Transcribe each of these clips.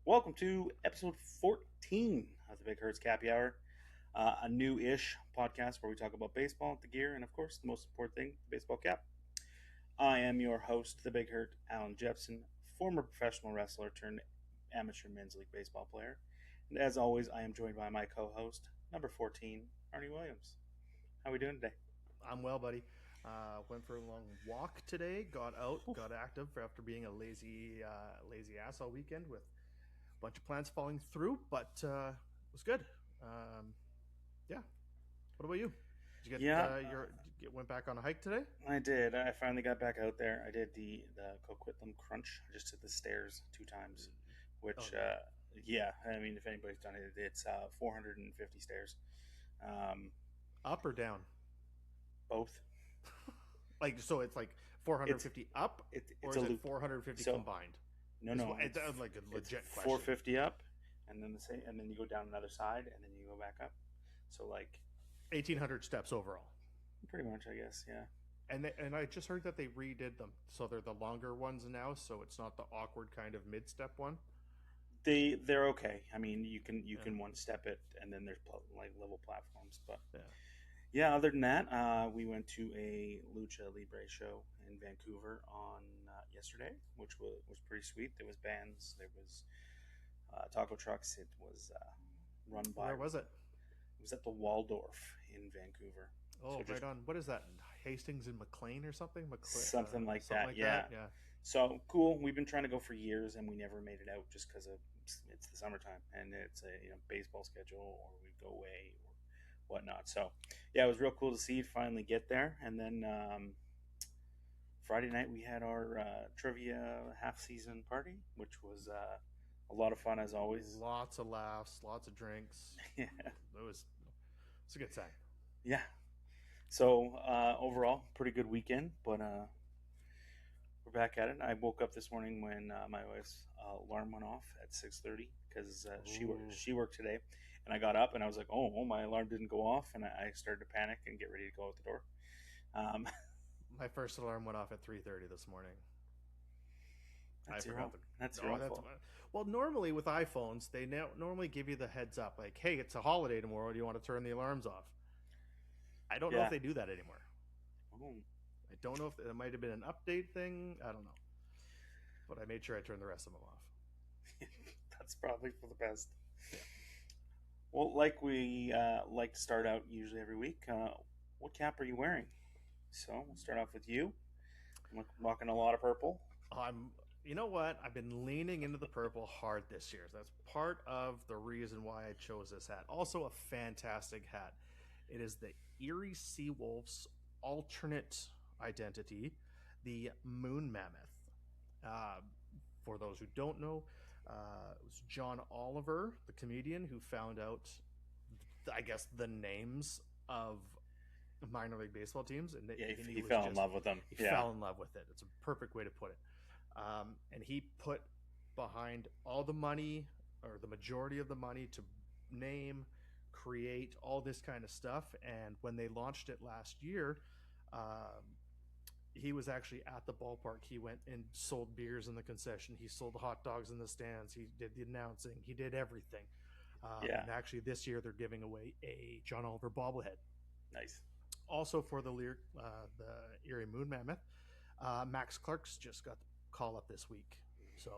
Welcome to episode 14 of the Big Hurts Cappy Hour, a new-ish podcast where we talk about baseball, the gear, and of course, the most important thing, the baseball cap. I am your host, the Big Hurt, Allan Jepsen, former professional wrestler turned amateur men's league baseball player. And as always, I am joined by my co-host, number 14, Ernie Williams. How are we doing today? I'm well, buddy. Went for a long walk today. Got out, got active after being a lazy ass all weekend with a bunch of plans falling through, but it was good. Yeah. What about you? Did you Yeah, went back on a hike today? I did. I finally got back out there. I did the Coquitlam Crunch. I just did the stairs 2 times, Oh which, yeah. yeah, I mean, if anybody's done it, it's 450 stairs. Um, Up or down? both. Like so, it's like It's 450 up, or it's a is it loop. 450 So combined? no, no, It's like a it's legit question. 450 up, and then the same, and then you go down another side, and then you go back up. So like 1,800 steps overall. pretty much, I guess. Yeah. And I just heard that they redid them, so they're the longer ones now. So it's not the awkward kind of mid step one. They're okay. I mean, you Yeah, can one step it, and then there's like level platforms. But yeah. yeah, other than that, we went to a Lucha Libre show in Vancouver on yesterday, which was pretty sweet. There was bands, there was taco trucks. It was run by. Where was it? It was at the Waldorf in Vancouver. So Oh, just right on. What is that? Hastings and McLean or something? something like Something that. like Yeah. that. Yeah. So cool. We've been trying to go for years, and we never made it out just because of it's the summertime and it's a baseball schedule, or we go away or whatnot. So yeah, it was real cool to see it finally get there. And then Friday night we had our trivia half season party, which was a lot of fun as always. Lots of laughs, lots of drinks. Yeah, It's a good time. yeah. So overall, pretty good weekend, but we're back at it. I woke up this morning when my wife's alarm went off at 6:30 because Ooh. she worked today, and I got up and I was like, oh, my alarm didn't go off, and I started to panic and get ready to go out the door. Um, My first alarm went off at 3:30 this morning. I that's your forgot own. the. That's your Oh, own that's fault. well. Normally with iPhones, they normally give you the heads up, like, "Hey, it's a holiday tomorrow. Do you want to turn the alarms off?" I don't know if Yeah. they do that anymore. Oh, I don't know if it might have been an update thing. I don't know, but I made sure I turned the rest of them off. that's probably for the best. Yeah. Well, like we like to start out usually every week. What cap are you wearing? So we'll start off with you. I'm rocking a lot of purple. I'm. You know what? I've been leaning into the purple hard this year. That's part of the reason why I chose this hat. Also, a fantastic hat. It is the Erie Seawolves alternate identity, the Moon Mammoth. Uh, for those who don't know, it was John Oliver, the comedian, who found out, I guess, the names of minor league baseball teams, and, Yeah, and he was fell in just love with them. he Yeah, fell in love with it. It's a perfect way to put it. And he put behind all the money, or the majority of the money, to name, create all this kind of stuff. And when they launched it last year, um, he was actually at the ballpark. He went and sold beers in the concession. He sold hot dogs in the stands. He did the announcing. He did everything. yeah, And actually, this year they're giving away a John Oliver bobblehead. nice. Also for the Erie Moon Mammoth, Max Clark's just got the call up this week. So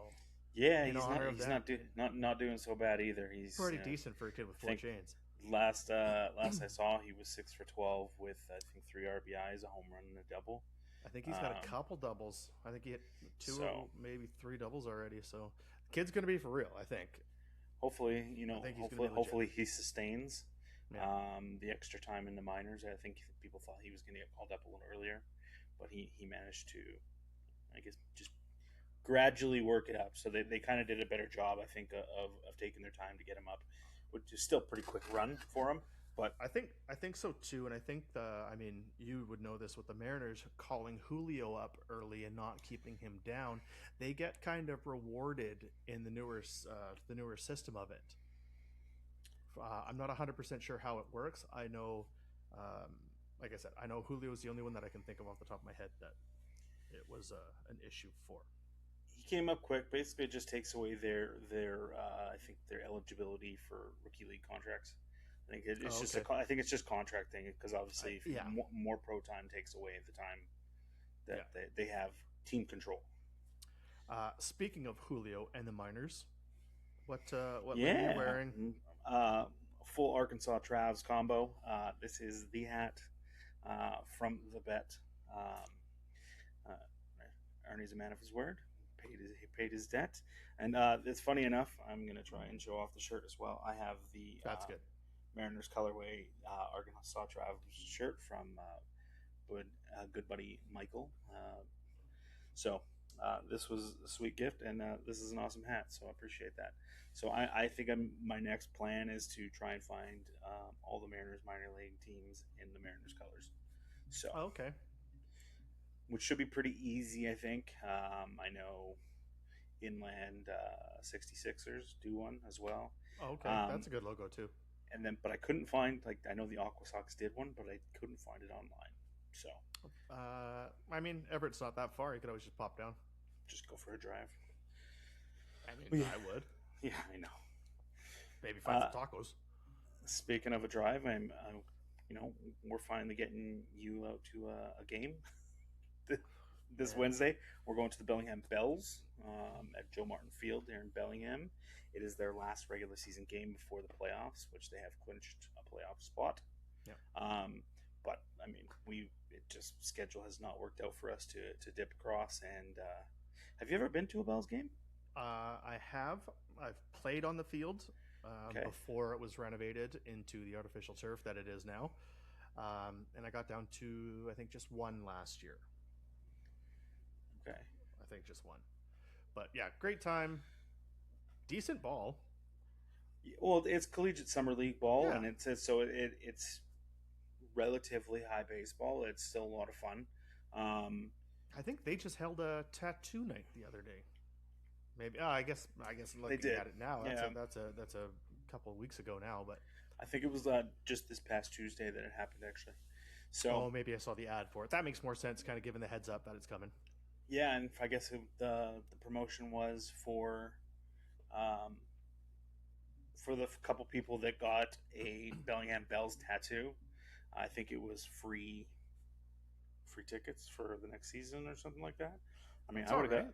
Yeah, in honor of he's that, not doing so bad either. He's pretty decent for a kid with I four think chains. last I saw he was 6 for 12 with I think 3 RBIs, a home run, and a double. I think he's got a Um, couple doubles. I think he hit two, so maybe three doubles already. So the kid's going to be for real, I think. hopefully, I think he's gonna be legit. hopefully he sustains Yeah. the extra time in the minors. I think people thought he was going to get called up a little earlier, but he managed to, I guess, just gradually work it up. So they kind of did a better job, I think, of taking their time to get him up, which is still pretty quick run for him. But I think so too, and I think I mean, you would know this with the Mariners calling Julio up early and not keeping him down. They get kind of rewarded in the newer system of it. I'm not 100% sure how it works. I know, um, like I said, I know Julio is the only one that I can think of off the top of my head that it was an issue for. came up quick. Basically, it just takes away their I think their eligibility for rookie league contracts. I think it's Oh, just okay. I think it's just contract thing because obviously if Yeah, more pro time takes away the time yeah. that they have team control. Speaking of Julio and the minors, what lane are you Yeah, wearing? uh, full Arkansas Travs combo. This is the hat from the bet. Um, Ernie's a man of his word. He paid his debt, and it's funny enough. I'm gonna try and show off the shirt as well. I have the That's good. Mariners colorway Arkansas Travs shirt from good buddy Michael. So this was a sweet gift, and this is an awesome hat. So I appreciate that. So I think my next plan is to try and find all the Mariners minor league teams in the Mariners colors. So Oh, okay. which should be pretty easy, I think. I know Inland 66ers do one as well. Oh, okay. Um, That's a good logo too. and then, but I couldn't find, like, I know the Aqua Sox did one, but I couldn't find it online. So I mean, Everett's not that far. You could always just pop down. just go for a drive. I mean, Yeah, I would. yeah, I know. Maybe find Uh, some tacos. Speaking of a drive, we're finally getting you out to a game this Man. Wednesday. We're going to the Bellingham Bells at Joe Martin Field there in Bellingham. It is their last regular season game before the playoffs, which they have clinched a playoff spot. Yeah. But I mean, it just schedule has not worked out for us to dip across. And have you ever been to a Bells game? I have. I've played on the field Okay. before it was renovated into the artificial turf that it is now. And I got down to, I think, just one last year. Okay. I think just one. But yeah, great time. Decent ball. Well, it's collegiate summer league ball, Yeah. and it says so. It's relatively high baseball. It's still a lot of fun. I think they just held a tattoo night the other day. Maybe. I guess. Looking did. at it now, Yeah. that's a couple of weeks ago now. But I think it was just this past Tuesday that it happened, actually. So maybe I saw the ad for it. That makes more sense, kind of giving the heads up that it's coming. yeah, and I guess the promotion was um, for the couple people that got a Bellingham Bells tattoo. I think it was free tickets for the next season or something like that. I mean, It's all right.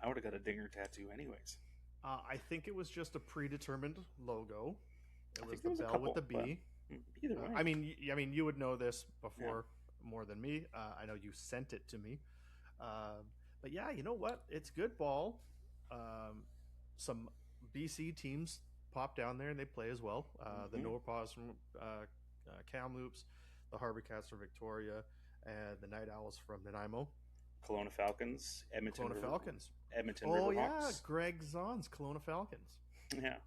I would have got a dinger tattoo anyways. I think it was just a predetermined logo. It I was think the there was a bell couple, with the B. but either way. I mean, you would know this before more than me. I know you sent it to me. But yeah, you know what? It's good ball. Some BC teams pop down there and they play as well. The Mhm. Norpaws from Kamloops, the Harbor Cats from Victoria, and the Night Owls from Nanaimo. Kelowna Falcons, Kelowna Falcons. Edmonton Oh yeah, Riverhawks. Greg Zahn's Kelowna Falcons. Yeah,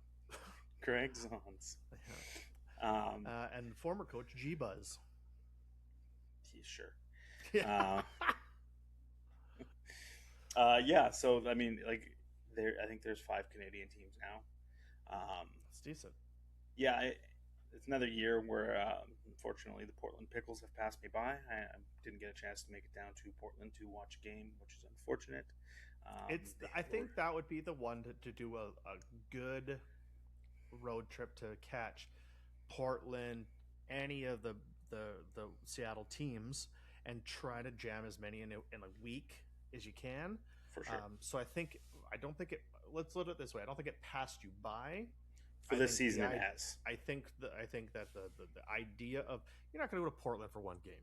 Greg Zons. And former coach G Buzz. Sure. Yeah. Yeah. So I mean, like, I think there's 5 Canadian teams now. It's decent. Yeah, it's another year where unfortunately the Portland Pickles have passed me by. I didn't get a chance to make it down to Portland to watch a game, which is unfortunate. I think that would be the one to do a good road trip to catch Portland, any of the Seattle teams, and try to jam as many in a week as you can. For sure. So I don't think it. Let's look at it this way. I don't think it passed you by. For this season, it has. I think that the idea of you're not going to go to Portland for one game.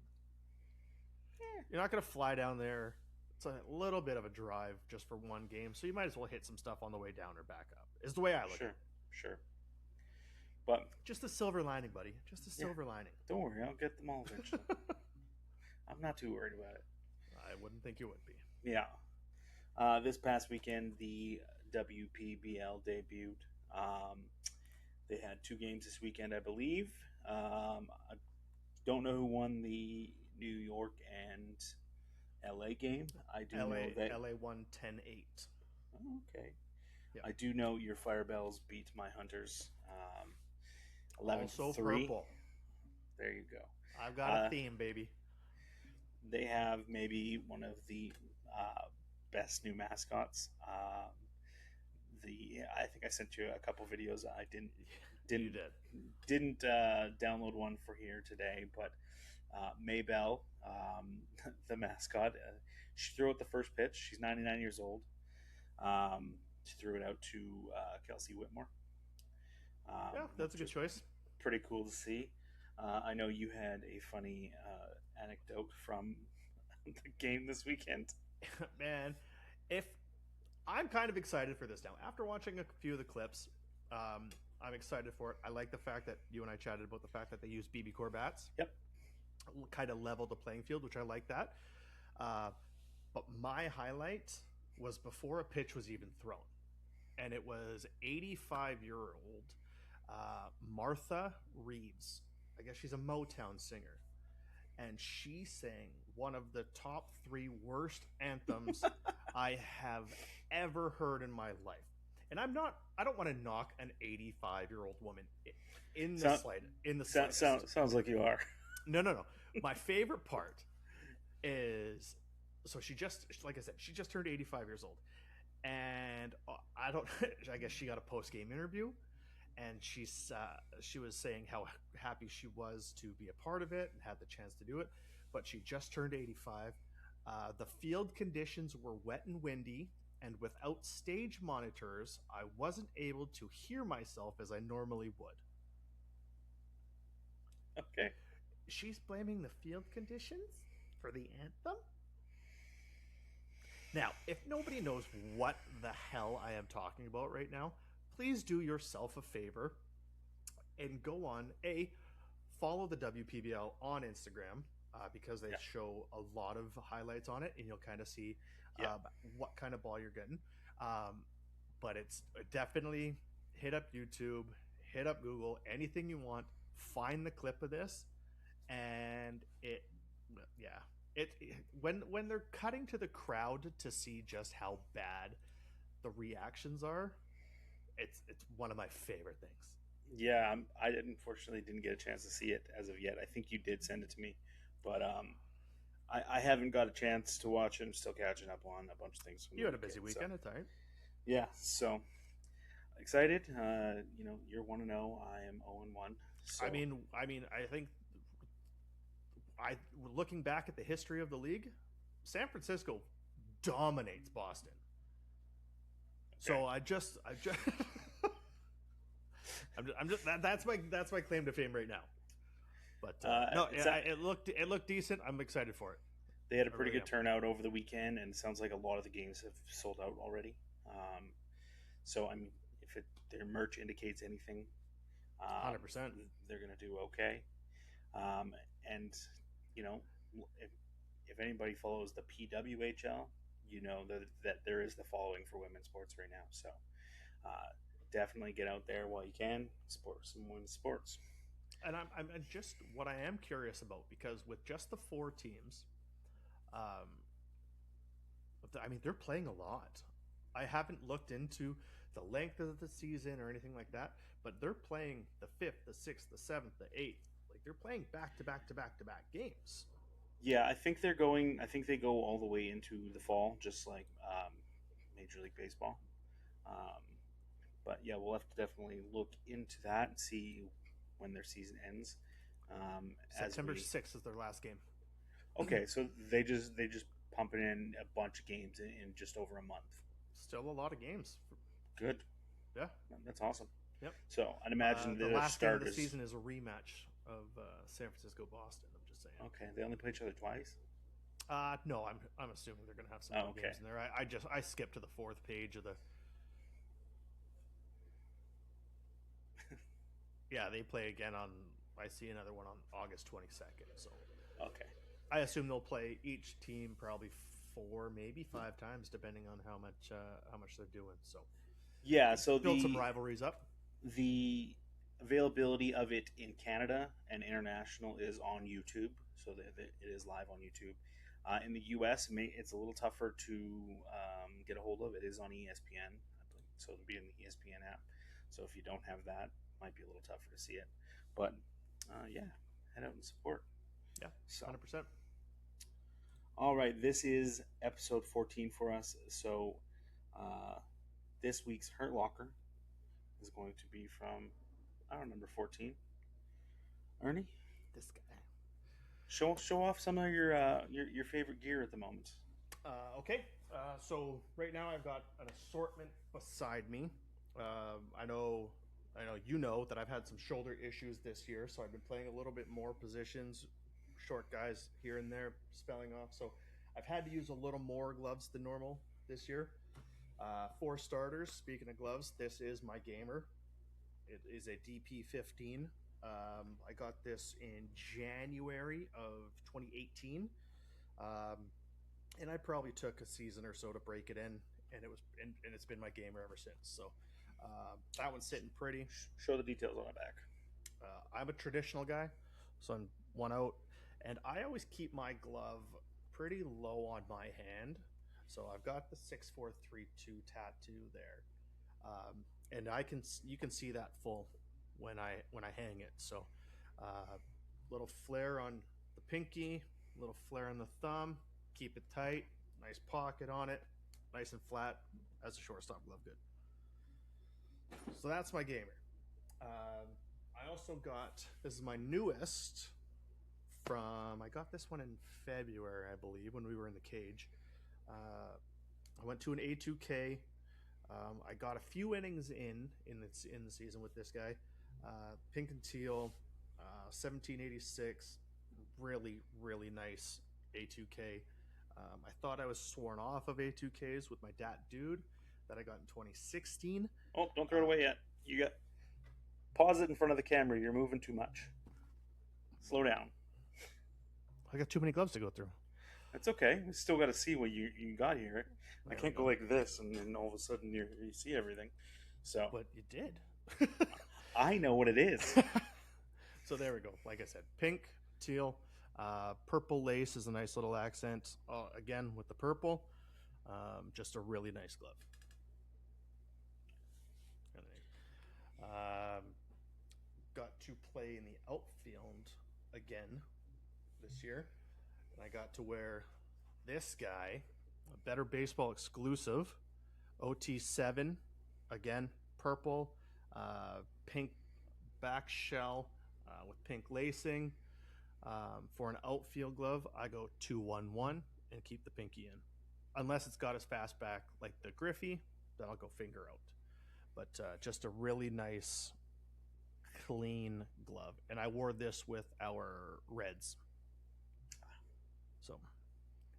You're not going to fly down there. It's a little bit of a drive just for one game, so you might as well hit some stuff on the way down or back up. Is the way I look at it. Sure. But just a silver lining, buddy. Just a silver lining. Don't worry, I'll get them all eventually. I'm not too worried about it. I wouldn't think you would be. Yeah. This past weekend, the WPBL debuted. They had 2 games this weekend, I believe. I don't know who won the New York and LA game. I do know that LA won 10-8. Oh, okay. Yep. I do know your Firebells beat my Hunters 11-3. Also purple. There you go. I've got a theme, baby. They have maybe one of the best new mascots. I think I sent you a couple videos. I You didn't did. didn't download one for here today, but Maybell, the mascot, she threw out the first pitch. She's 99 years old. She threw it out to Kelsey Whitmore, Yeah, that's a which good was choice. pretty cool to see. I know you had a funny anecdote from the game this weekend. Man, if I'm kind of excited for this now. After watching a few of the clips, I'm excited for it. I like the fact that you and I chatted about the fact that they use BB Core bats. Yep. Kind of level the playing field, which I like that. Uh, but my highlight was before a pitch was even thrown. And it was 85-year-old Martha Reeves. I guess she's a Motown singer. And she sang one of the top 3 worst anthems I have ever heard in my life. And I don't want to knock an 85-year-old woman in the slightest. Sounds like you are. No. My favorite part is, so like I said, she just turned 85 years old. And I guess she got a post-game interview, and she was saying how happy she was to be a part of it and had the chance to do it, but she just turned 85. The field conditions were wet and windy, and without stage monitors, I wasn't able to hear myself as I normally would. Okay. She's blaming the field conditions for the anthem? Now, if nobody knows what the hell I am talking about right now, please do yourself a favor and go on, follow the WPBL on Instagram, because they show a lot of highlights on it, and you'll kind of see what kind of ball you're getting. But it's definitely hit up YouTube, hit up Google, anything you want, find the clip of this, and when they're cutting to the crowd to see just how bad the reactions are, it's one of my favorite things. Yeah, I unfortunately didn't get a chance to see it as of yet. I think you did send it to me, but I haven't got a chance to watch it. I'm still catching up on a bunch of things. You had a busy weekend, so. It's all right. Yeah, so excited. You're 1-0. I am 0-1. So. I mean, I think looking back at the history of the league, San Francisco dominates Boston. Okay. So I just that's my claim to fame right now. But it looked decent. I'm excited for it. They had a pretty good turnout over the weekend, and it sounds like a lot of the games have sold out already. So I mean, if their merch indicates anything, 100%, they're going to do okay. And if anybody follows the PWHL, you know that there is the following for women's sports right now. So definitely get out there while you can, support some women's sports. And I'm just what I am curious about, because with just the 4 teams, I mean, they're playing a lot. I haven't looked into the length of the season or anything like that, but they're playing the 5th, the 6th, the 7th, the 8th. Like, they're playing back to back to back to back games. Yeah, I think they go all the way into the fall, just like Major League Baseball. But yeah, we'll have to definitely look into that and see when their season ends. September 6th is their last game. Okay, so they just pumping in a bunch of games in just over a month. Still a lot of games. Good. Yeah, that's awesome. Yep. So I'd imagine the last game of the season is a rematch of San Francisco Boston. I'm just saying. Okay, they only play each other twice. No, I'm assuming they're going to have some more games in there. I skipped to the 4th page of the. Yeah, they play again on. I see another one on August 22nd. So. Okay. I assume they'll play each team probably 4, maybe 5 times, depending on how much they're doing. So. Yeah, so build some rivalries up. The availability of it in Canada and international is on YouTube, so it is live on YouTube. In the U.S., it's a little tougher to get a hold of. It is on ESPN, I believe, so it'll be in the ESPN app. So if you don't have that, it might be a little tougher to see it. But yeah, head out and support. Yeah, so 100%. All right, this is episode 14 for us. So, uh, this week's Hurt Locker is going to be from, I don't know, number 14. Ernie, This guy. show off some of your favorite gear at the moment. Okay. So right now I've got an assortment beside me. I know, you know that I've had some shoulder issues this year, so I've been playing a little bit more positions, short guys here and there, spelling off. So I've had to use a little more gloves than normal this year. For starters, speaking of gloves, this is my gamer. It is a DP15. I got this in January of 2018. Um, and I probably took a season or so to break it in, and it's been my gamer ever since. So that one's sitting pretty. Show the details on the back. I'm a traditional guy, so I'm one out, and I always keep my glove pretty low on my hand. So I've got the 6432 tattoo there, and you can see that full when I hang it. So little flare on the pinky, little flare on the thumb. Keep it tight, nice pocket on it, nice and flat as a shortstop glove. Good. So that's my gamer. I also got, this is my newest I got this one in February, I believe, when we were in the cage. I went to an A2K. I got a few innings in the season with this guy. Pink and teal, 1786, really, really nice A2K. I thought I was sworn off of A2Ks with my Dat Dude that I got in 2016. Oh, don't throw it away yet. You got pause it in front of the camera. You're moving too much. Slow down. I got too many gloves to go through. That's okay. We still got to see what you got here. I can't go like this and then all of a sudden you see everything. So, but you did. I know what it is. So there we go. Like I said, pink, teal. Purple lace is a nice little accent. Again, with the purple, just a really nice glove. Got to play in the outfield again this year, and I got to wear this guy, a Better Baseball exclusive, OT7, again, purple, pink back shell with pink lacing. For an outfield glove, I go 2-1-1 and keep the pinky in. Unless it's got his fast back like the Griffey, then I'll go finger out. But just a really nice, clean glove. And I wore this with our Reds. So,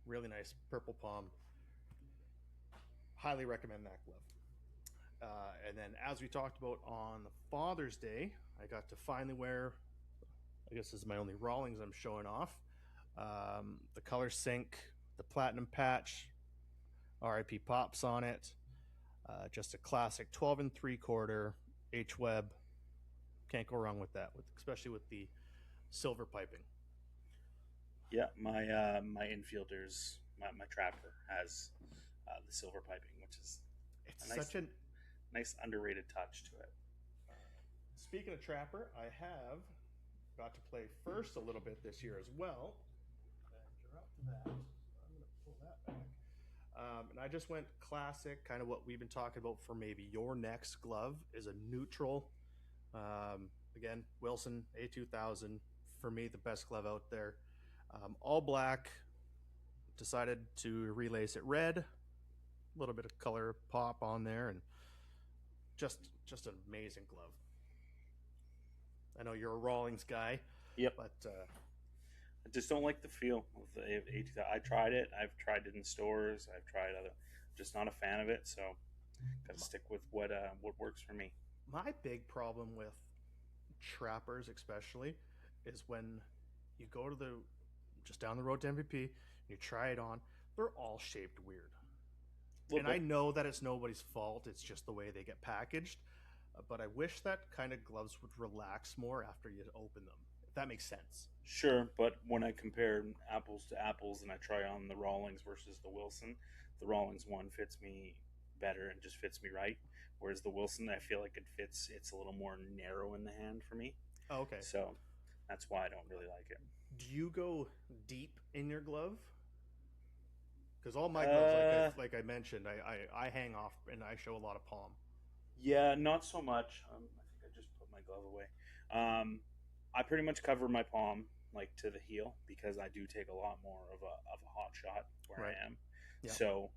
really nice purple palm. Highly recommend that glove. And then, as we talked about on Father's Day, I got to finally wear, I guess this is my only Rawlings I'm showing off, the color sync, the platinum patch, RIP Pops on it. Just a classic 12 3/4 H-Web. Can't go wrong with that, especially with the silver piping. Yeah, my infielders, my trapper has the silver piping, which is such a nice underrated touch to it. Speaking of trapper, I have got to play first a little bit this year as well. And drop that. I'm going to pull that back. And I just went classic, kind of what we've been talking about for maybe your next glove is a neutral. Again, Wilson A2000, for me, the best glove out there. All black, decided to relace it red, a little bit of color pop on there, and just an amazing glove. I know you're a Rawlings guy. Yep. But I just don't like the feel of the A2000. I tried it. I've tried it in stores. I've tried other. Just not a fan of it. So, got to stick with what works for me. My big problem with trappers, especially, is when you go to just down the road to MVP, and you try it on. They're all shaped weird. And I know that it's nobody's fault. It's just the way they get packaged. But I wish that kind of gloves would relax more after you open them, if that makes sense. Sure, but when I compare apples to apples and I try on the Rawlings versus the Wilson, the Rawlings one fits me better and just fits me right. Whereas the Wilson, I feel like it's a little more narrow in the hand for me. Oh, okay. So that's why I don't really like it. Do you go deep in your glove? Because all my gloves, like I mentioned, I hang off and I show a lot of palm. Yeah, not so much. I think I just put my glove away. I pretty much cover my palm like to the heel because I do take a lot more of a hot shot where Right. I am. Yeah. So,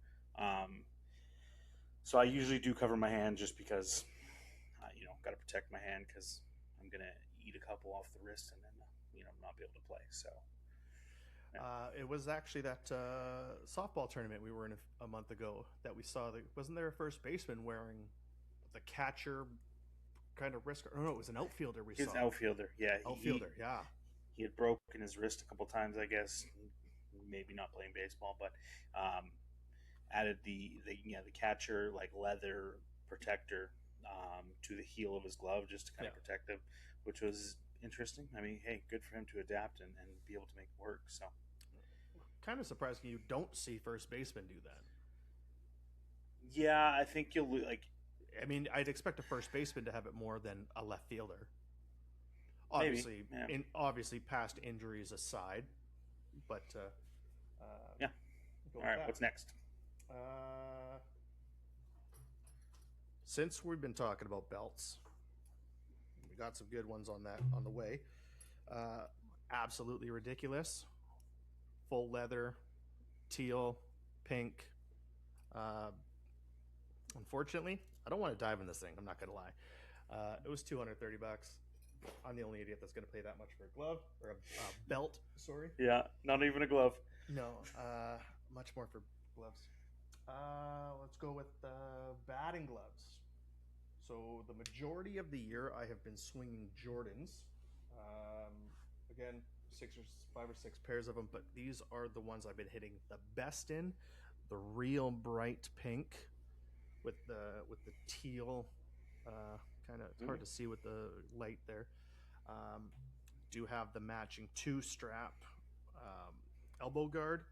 so I usually do cover my hand just because, got to protect my hand because I'm gonna eat a couple off the wrist and then not be able to play. So. Yeah. It was actually that softball tournament we were in a month ago that we saw. Wasn't there a first baseman wearing the catcher kind of wrist? Or no, it was an outfielder we He's saw. an outfielder, yeah. Outfielder, yeah. He had broken his wrist a couple times, I guess. Maybe not playing baseball, but added the catcher like leather protector to the heel of his glove just to kind of protect him, which was interesting. I mean, hey, good for him to adapt and be able to make it work. So, kind of surprising you don't see first baseman do that. Yeah, I think you'll like. I mean, I'd expect a first baseman to have it more than a left fielder. Obviously, maybe, yeah. Obviously, past injuries aside, but yeah. All right, what's next? Since we've been talking about belts, we got some good ones on the way. Absolutely ridiculous. Full leather, teal, pink. Unfortunately, I don't want to dive in this thing. I'm not gonna lie. It was $230. I'm the only idiot that's gonna pay that much for a glove or a belt. Sorry. Yeah, not even a glove. No, much more for gloves. Let's go with batting gloves. So the majority of the year, I have been swinging Jordans. Again, 5 or 6 pairs of them, but these are the ones I've been hitting the best in. The real bright pink with the teal, kind of. It's hard to see with the light there. Do have the matching 2-strap elbow guard.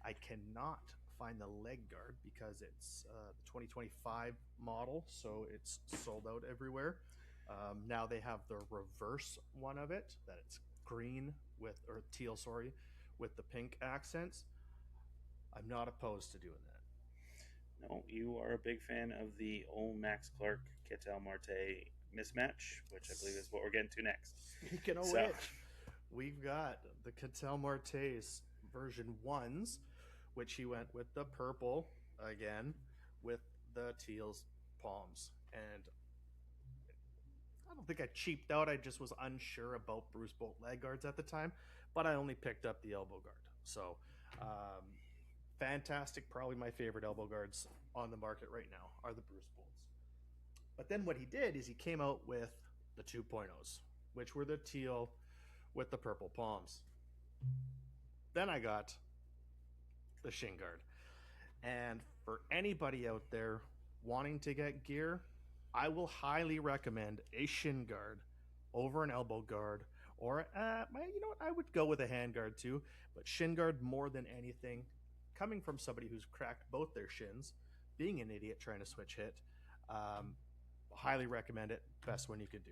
I cannot find the leg guard because it's the 2025 model, so it's sold out everywhere. Now they have the reverse one of it, that it's green or teal, sorry, with the pink accents. I'm not opposed to doing that. No, you are a big fan of the old Max Clark Ketel Marte mismatch, which I believe is what we're getting to next. Speaking of which, we've got the Ketel Marte's version 1s, which he went with the purple again with the teal's palms. And I don't think I cheaped out. I just was unsure about Bruce Bolt leg guards at the time, but I only picked up the elbow guard. So fantastic. Probably my favorite elbow guards on the market right now are the Bruce Bolts. But then what he did is he came out with the 2.0s, which were the teal with the purple palms. Then I got the shin guard. And for anybody out there wanting to get gear, I will highly recommend a shin guard over an elbow guard, or you know what, I would go with a hand guard too, but shin guard more than anything. Coming from somebody who's cracked both their shins, being an idiot trying to switch hit, highly recommend it. Best one you could do.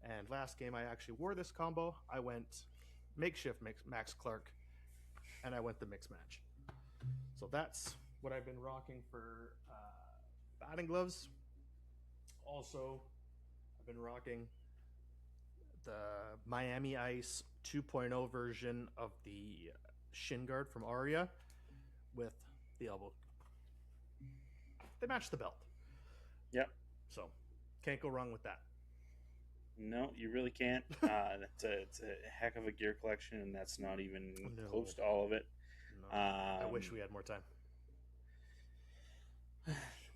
And last game I actually wore this combo. I went makeshift Max Clark, and I went the mix match. So that's what I've been rocking for batting gloves. Also, I've been rocking the Miami Ice 2.0 version of the shin guard from Aria with the elbow. They match the belt. Yep. So, can't go wrong with that. No, you really can't. It's a heck of a gear collection, and that's not even close to all of it. No. I wish we had more time.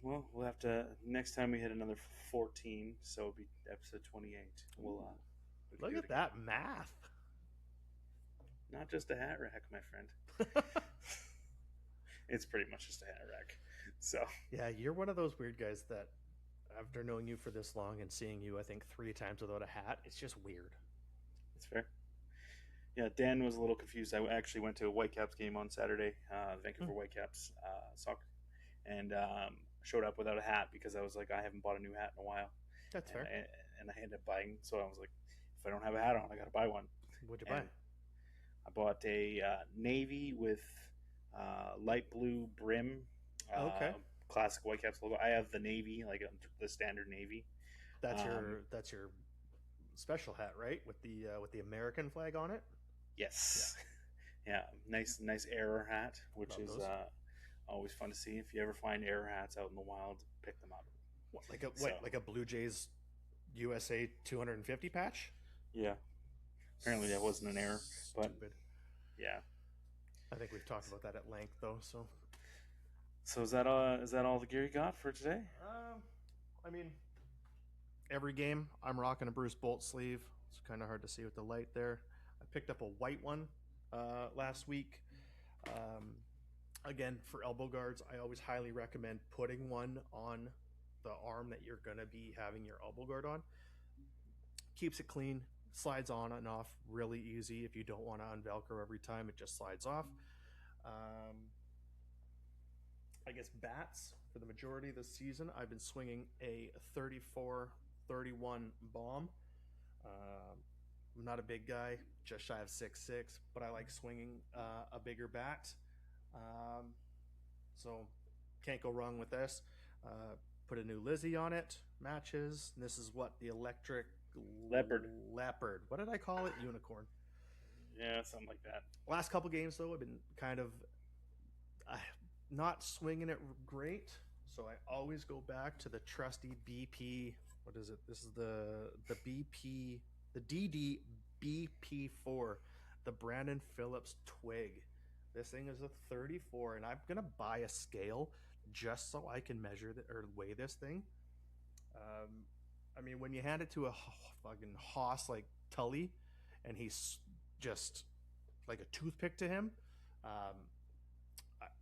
Well, we'll have to next time we hit another 14, so it'll be episode 28. We'll look at that math. Not just a hat rack, my friend. It's pretty much just a hat rack. So yeah, you're one of those weird guys that, after knowing you for this long and seeing you, I think 3 times without a hat, it's just weird. It's fair. Yeah, Dan was a little confused. I actually went to a Whitecaps game on Saturday, Vancouver Whitecaps soccer, and showed up without a hat because I was like, I haven't bought a new hat in a while. That's fair. And I ended up buying, so I was like, if I don't have a hat on, I got to buy one. What'd you buy? I bought a navy with light blue brim, Okay, uh, classic Whitecaps logo. I have the navy, like the standard navy. Um, that's your special hat, right? With the American flag on it. Yeah, yes, yeah, nice error hat, which love is those. always fun to see. If you ever find error hats out in the wild, pick them up. So Like a Blue Jays USA 250 patch? yeah, apparently that wasn't an error, but Stupid. yeah. I think we've talked about that at length, though. So, So is that all the gear you got for today? I mean, every game I'm rocking a Bruce Bolt sleeve. It's kind of hard to see with the light there. I picked up a white one last week. Um, again, for elbow guards, I always highly recommend putting one on the arm that you're going to be having your elbow guard on. Keeps it clean, slides on and off really easy. If you don't want to unvelcro every time, it just slides off. Um, I guess bats for the majority of the season, I've been swinging a 34-31 bomb. I'm not a big guy, just shy of 6'6", but I like swinging a bigger bat. Um, so can't go wrong with this. Put a new Lizzie on it, matches. And this is what the electric Leopard. leopard. What did I call it? Unicorn. Yeah, something like that. Last couple games though, I've been kind of not swinging it great. So I always go back to the trusty BP. What is it? This is the BP, the DD BP4, the Brandon Phillips twig. This thing is a 34, and I'm gonna buy a scale just so I can measure or weigh this thing. I mean, when you hand it to a fucking hoss like Tully, and he's just like a toothpick to him,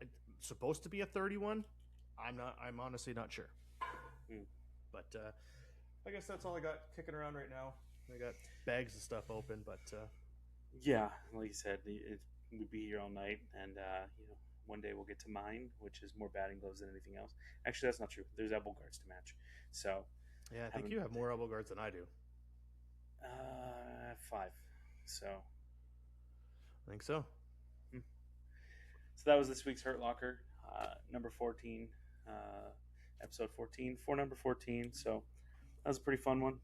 it's supposed to be a 31. I'm not. I'm honestly not sure. Hmm. But I guess that's all I got kicking around right now. I got bags of stuff open, but Yeah, like you said, we'd be here all night, and one day we'll get to mine, which is more batting gloves than anything else. Actually, that's not true. There's elbow guards to match. So yeah, I think you have more elbow guards than I do. 5. So I think so. So that was this week's Hurt Locker, number 14, episode 14 for number 14. So that was a pretty fun one.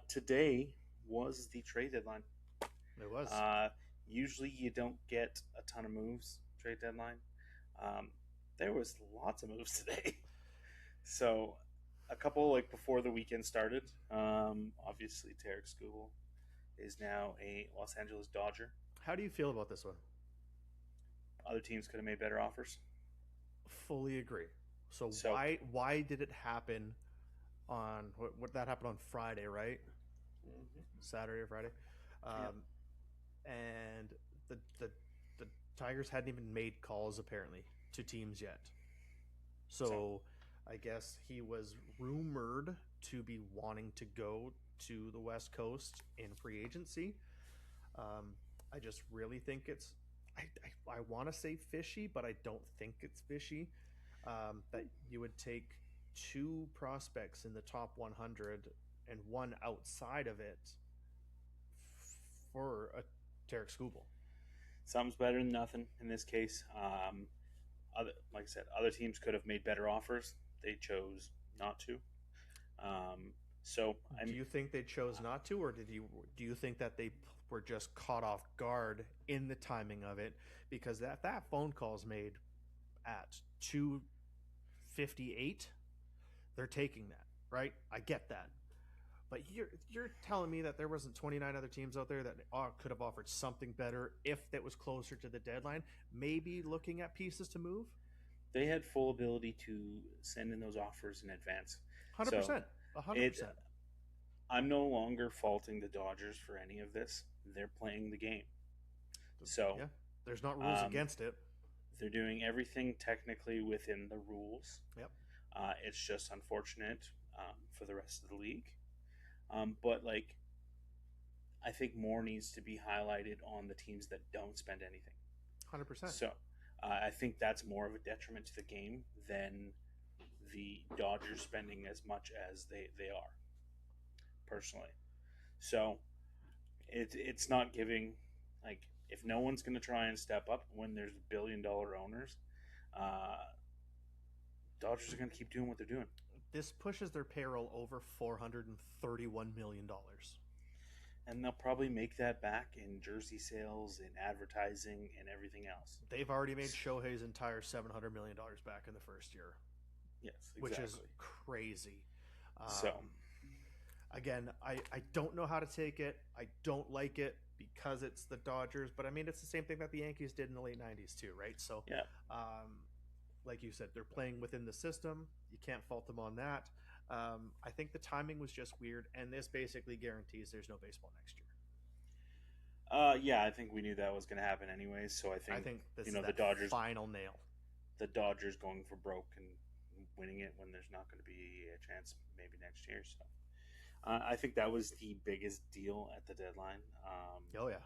Today was the trade deadline. It was. Usually you don't get a ton of moves trade deadline. There was lots of moves today. So a couple like before the weekend started. Obviously, Tarek Skubal is now a Los Angeles Dodger. How do you feel about this one? Other teams could have made better offers. Fully agree. So why did it happen on what that happened on Friday, right? Mm-hmm. Saturday or Friday, and the Tigers hadn't even made calls apparently to teams yet. So I guess he was rumored to be wanting to go to the West Coast in free agency. I just really think it's I want to say fishy, but I don't think it's fishy. That you would take 2 prospects in the top 100 and one outside of it for a Tarek Skubal. Something's better than nothing in this case. Like I said, other teams could have made better offers. They chose not to. Do you think they chose not to, or do you think that they were just caught off guard in the timing of it? Because that phone call's made at 2:58, they're taking that, right? I get that, but you're telling me that there wasn't 29 other teams out there that could have offered something better if that was closer to the deadline, maybe looking at pieces to move. They had full ability to send in those offers in advance. 100%. 100%. I'm no longer faulting the Dodgers for any of this. They're playing the game. So yeah, there's not rules against it. They're doing everything technically within the rules. Yep. It's just unfortunate for the rest of the league. But like, I think more needs to be highlighted on the teams that don't spend anything. 100%. So I think that's more of a detriment to the game than the Dodgers spending as much as they are, personally. So it's not giving, like, if no one's going to try and step up when there's billion-dollar owners, uh, Dodgers are going to keep doing what they're doing. This pushes their payroll over $431 million. And they'll probably make that back in jersey sales and advertising and everything else. They've already made Shohei's entire $700 million back in the first year. Yes, exactly. Which is crazy. So, again, I don't know how to take it. I don't like it because it's the Dodgers, but I mean, it's the same thing that the Yankees did in the late 90s too, right? So, yeah. Like you said, they're playing within the system. You can't fault them on that. I think the timing was just weird, and this basically guarantees there's no baseball next year. Yeah, I think we knew that was going to happen anyways. So I think this is the Dodgers final nail. The Dodgers going for broke and winning it when there's not going to be a chance maybe next year. So I think that was the biggest deal at the deadline. Oh yeah.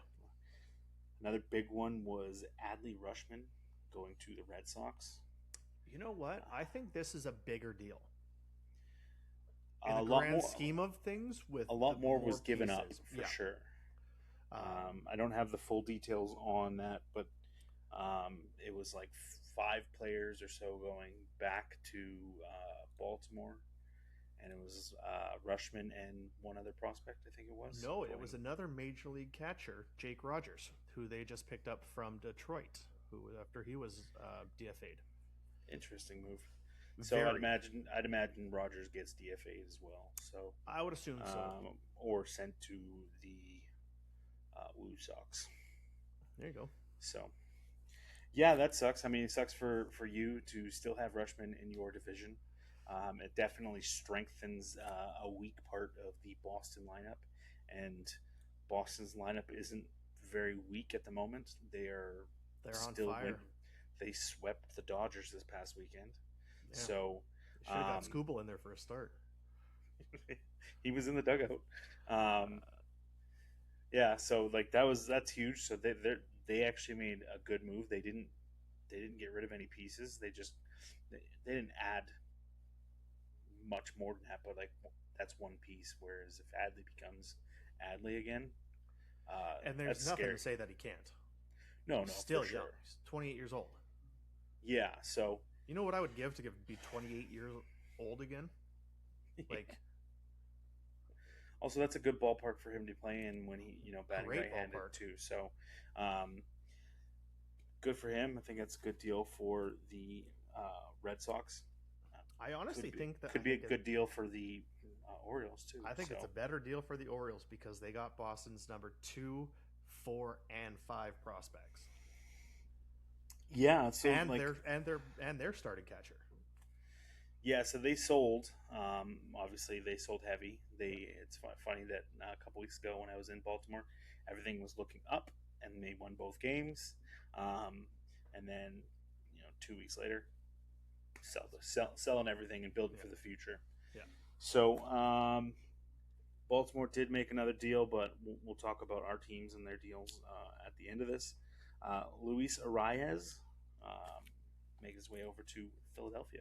Another big one was Adley Rutschman going to the Red Sox. You know what? I think this is a bigger deal. In the grand scheme of things, with a lot more was given pieces. up for sure. I don't have the full details on that, but it was like 5 players or so going back to Baltimore, and it was Rutschman and one other prospect, I think it was. No, it was another major league catcher, Jake Rogers, who they just picked up from Detroit, after he was DFA'd. Interesting move. So I'd imagine Rogers gets DFA'd as well. So I would assume so, or sent to the Woo Sox. There you go. So yeah, that sucks. I mean, it sucks for you to still have Rutschman in your division. It definitely strengthens a weak part of the Boston lineup, and Boston's lineup isn't very weak at the moment. They're still on fire. Winning. They swept the Dodgers this past weekend. Yeah. So should have got Skubal in there for a start. He was in the dugout. Yeah, so like that's huge. So they actually made a good move. They didn't get rid of any pieces. They didn't add much more than that. But like that's one piece. Whereas if Adley becomes Adley again, and there's nothing scary. to say that he can't. No, He's still for young. sure. He's 28 years old. Yeah, so you know what I would give to be 28 years old again? Like, also that's a good ballpark for him to play in when he, batting right-handed too. So, good for him. I think that's a good deal for the Red Sox. I honestly think that could be a good deal for the Orioles too. I think it's a better deal for the Orioles because they got Boston's number 2, 4, and 5 prospects. Yeah, so and their starting catcher. Yeah, so they sold. Obviously, they sold heavy. It's funny that a couple weeks ago when I was in Baltimore, everything was looking up, and they won both games. And then 2 weeks later, selling everything and building for the future. Yeah. So Baltimore did make another deal, but we'll talk about our teams and their deals at the end of this. Luis Arias make his way over to Philadelphia.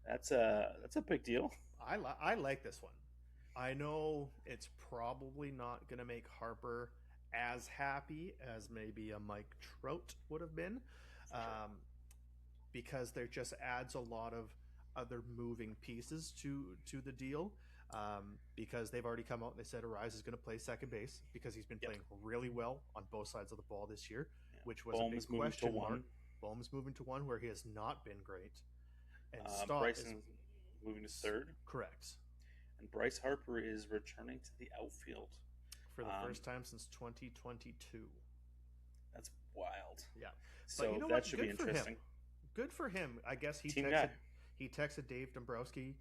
That's a big deal. I like this one. I know it's probably not going to make Harper as happy as maybe a Mike Trout would have been, because there just adds a lot of other moving pieces to the deal. Because they've already come out and they said Arias is going to play second base because he's been playing really well on both sides of the ball this year, which was a big question mark. Boehm's moving to 1 where he has not been great. And Bryson moving to 3rd. Correct. And Bryce Harper is returning to the outfield for the first time since 2022. That's wild. Yeah. So that should be interesting. Good for him. I guess he texted Dave Dombrowski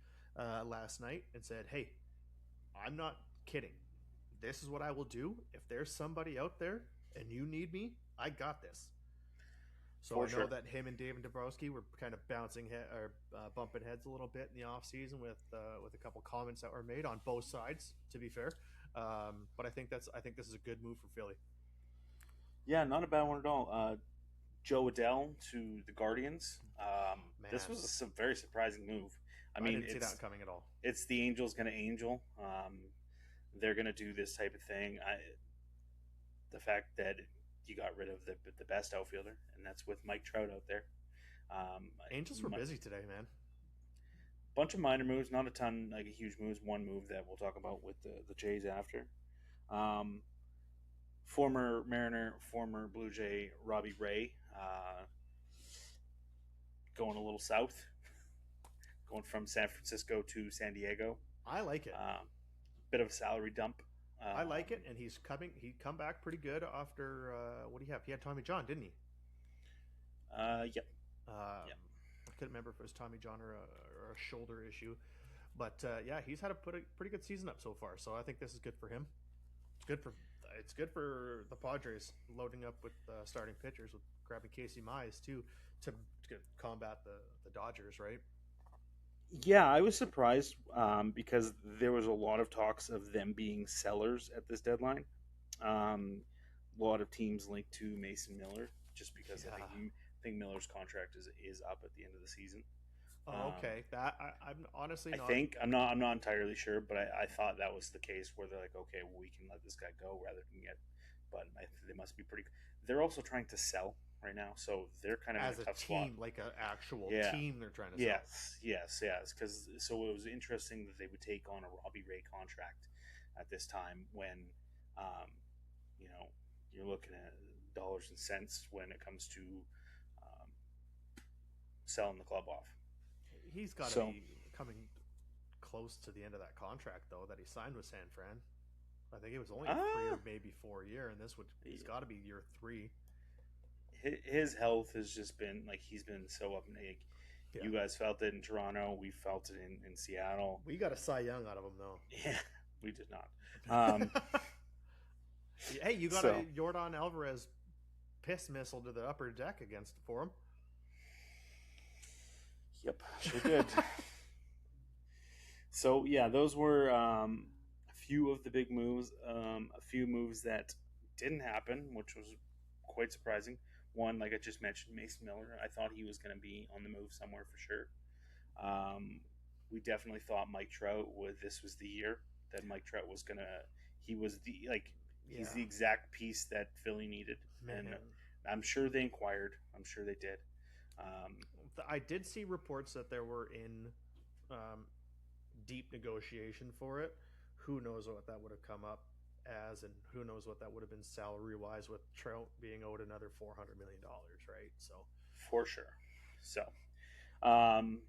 last night and said, "Hey, I'm not kidding. This is what I will do. If there's somebody out there and you need me, I got this." So I know that him and David Dombrowski were kind of bumping heads a little bit in the offseason with a couple comments that were made on both sides, to be fair. But I think this is a good move for Philly. Yeah, not a bad one at all. Joe Adell to the Guardians. This was a very surprising move. I mean, didn't see that coming at all. It's the Angels going to Angel. They're going to do this type of thing. The fact that you got rid of the best outfielder, and that's with Mike Trout out there. Angels were busy today, man. Bunch of minor moves, not a ton, like a huge moves. One move that we'll talk about with the Jays after. Former Mariner, former Blue Jay Robbie Ray, going a little south, going from San Francisco to San Diego. I like it. Bit of a salary dump. I like it, and he'd come back pretty good after what do you have? He had Tommy John, didn't he? Yep. Yep. I couldn't remember if it was Tommy John or a shoulder issue, but yeah, he's had a pretty good season up so far. So I think this is good for him. It's good for the Padres loading up with starting pitchers, with grabbing Casey Mize too to combat the Dodgers, right? Yeah, I was surprised because there was a lot of talks of them being sellers at this deadline. A lot of teams linked to Mason Miller just because I think Miller's contract is up at the end of the season. Oh, okay. That I'm honestly not. I'm not entirely sure, but I thought that was the case where they're like, okay, well, we can let this guy go rather than get. But they must be pretty. They're also trying to sell right now, so they're kind of as in a a tough team, spot. like an actual team, they're trying to sell. Yes. Because so it was interesting that they would take on a Robbie Ray contract at this time when, you're looking at dollars and cents when it comes to selling the club off. He's got to be coming close to the end of that contract, though, that he signed with San Fran. I think it was only a 3 or maybe 4 year, and he's got to be year 3. His health has just been like he's been so up and yeah. You guys felt it in Toronto. We felt it in Seattle. We got a Cy Young out of him, though. Yeah, we did not. Hey, you got a Yordan Alvarez piss missile to the upper deck for him. Yep, sure did. So yeah, those were a few of the big moves. A few moves that didn't happen, which was quite surprising. One, like I just mentioned, Mason Miller. I thought he was going to be on the move somewhere for sure. We definitely thought Mike Trout this was the year that Mike Trout was going to. He was he's the exact piece that Philly needed, and I'm sure they inquired. I'm sure they did. I did see reports that there were in deep negotiation for it. Who knows what that would have come up as, and who knows what that would have been salary-wise with Trout being owed another $400 million, right? So for sure. So I'm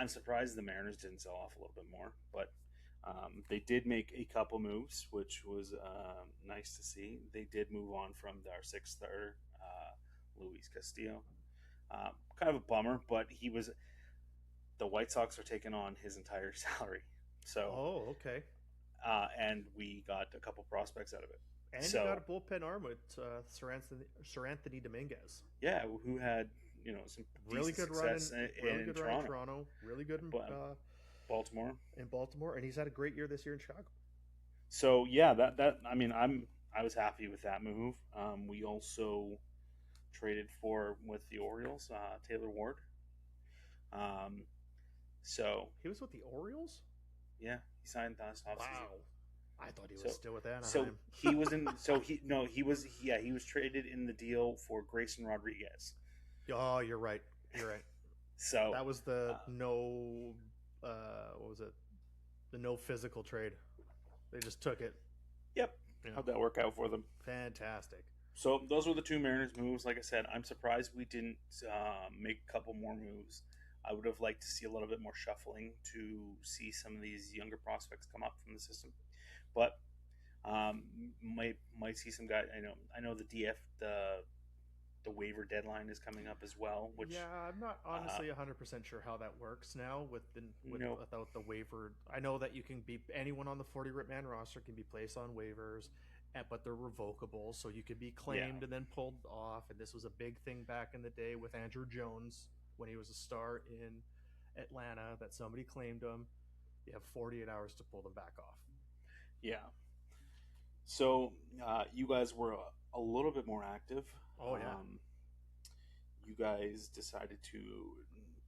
surprised the Mariners didn't sell off a little bit more, but they did make a couple moves, which was nice to see. They did move on from our 6th starter, Luis Castillo. Kind of a bummer, but the White Sox are taking on his entire salary. So, okay. And we got a couple prospects out of it. And you got a bullpen arm with Sir Anthony Dominguez. Yeah, who had some really good run in Toronto, really good in Baltimore. And he's had a great year this year in Chicago. So yeah, I was happy with that move. We also traded with the Orioles, Taylor Ward. So he was with the Orioles. Yeah, he signed last offseason. Wow, I thought he was still with Anaheim. So he was in. He was traded in the deal for Grayson Rodriguez. Oh, you're right. So that was the no. What was it? The no physical trade. They just took it. Yep. Yeah. How'd that work out for them? Fantastic. So those were the 2 Mariners moves. Like I said, I'm surprised we didn't make a couple more moves. I would have liked to see a little bit more shuffling to see some of these younger prospects come up from the system, but might see some guys. I know the the waiver deadline is coming up as well. Which I'm not honestly 100% sure how that works now without the waiver. I know that you can be anyone on the 40-man roster can be placed on waivers, but they're revocable, so you could be claimed and then pulled off. And this was a big thing back in the day with Andrew Jones. When he was a star in Atlanta, that somebody claimed him, you have 48 hours to pull them back off. Yeah. So you guys were a little bit more active. Oh, yeah. You guys decided to